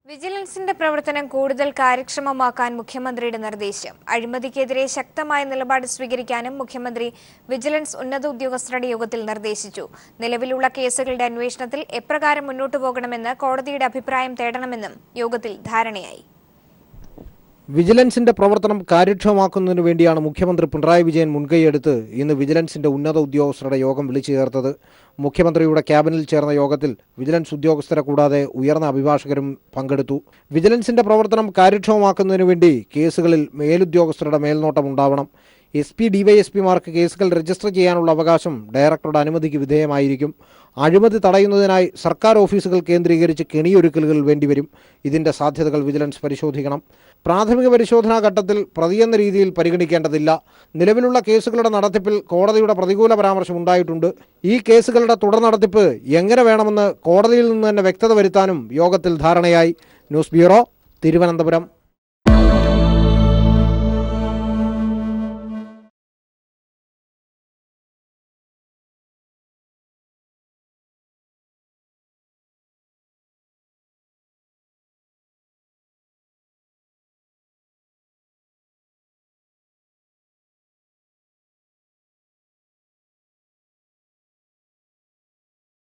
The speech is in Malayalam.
വിജിലൻസിന്റെ പ്രവർത്തനം കൂടുതൽ കാര്യക്ഷമമാക്കാൻ മുഖ്യമന്ത്രിയുടെ നിർദ്ദേശം. അഴിമതിക്കെതിരെ ശക്തമായ നിലപാട് സ്വീകരിക്കാനും മുഖ്യമന്ത്രി വിജിലൻസ് ഉന്നത ഉദ്യോഗസ്ഥരുടെ യോഗത്തിൽ നിർദ്ദേശിച്ചു. നിലവിലുള്ള കേസുകളുടെ അന്വേഷണത്തിൽ എപ്രകാരം മുന്നോട്ടു പോകണമെന്ന് കോടതിയുടെ അഭിപ്രായം തേടണമെന്നും യോഗത്തിൽ ധാരണയായി. വിജിലൻസിന്റെ പ്രവർത്തനം കാര്യക്ഷമമാക്കുന്നതിനു വേണ്ടിയാണ് മുഖ്യമന്ത്രി പിണറായി വിജയൻ മുൻകൈയെടുത്ത് ഇന്ന് വിജിലൻസിന്റെ ഉന്നത ഉദ്യോഗസ്ഥരുടെ യോഗം വിളിച്ചു ചേർത്തത്. മുഖ്യമന്ത്രിയുടെ ക്യാബിനിൽ ചേർന്ന യോഗത്തിൽ വിജിലൻസ് ഉദ്യോഗസ്ഥരെ കൂടാതെ ഉയർന്ന അഭിഭാഷകരും പങ്കെടുത്തു. വിജിലൻസിന്റെ പ്രവർത്തനം കാര്യക്ഷമമാക്കുന്നതിനു വേണ്ടി കേസുകളിൽ മേലുദ്യോഗസ്ഥരുടെ മേൽനോട്ടം ഉണ്ടാവണം. SP, DYSPമാർക്ക് കേസുകൾ രജിസ്റ്റർ ചെയ്യാനുള്ള അവകാശം ഡയറക്ടറുടെ അനുമതിക്ക് വിധേയമായിരിക്കും. അഴിമതി തടയുന്നതിനായി സർക്കാർ ഓഫീസുകൾ കേന്ദ്രീകരിച്ച് കെണിയൊരുക്കലുകൾ വേണ്ടിവരും. ഇതിന്റെ സാധ്യതകൾ വിജിലൻസ് പരിശോധിക്കണം. പ്രാഥമിക പരിശോധനാ ഘട്ടത്തിൽ പ്രതിയെന്ന രീതിയിൽ പരിഗണിക്കേണ്ടതില്ല. നിലവിലുള്ള കേസുകളുടെ നടത്തിപ്പിൽ കോടതിയുടെ പ്രതികൂല പരാമർശം ഉണ്ടായിട്ടുണ്ട്. ഈ കേസുകളുടെ തുടർ നടത്തിപ്പ് എങ്ങനെ വേണമെന്ന് കോടതിയിൽ നിന്ന് തന്നെ വ്യക്തത വരുത്താനും യോഗത്തിൽ ധാരണയായി. News bureau, Thiruvananthapuram.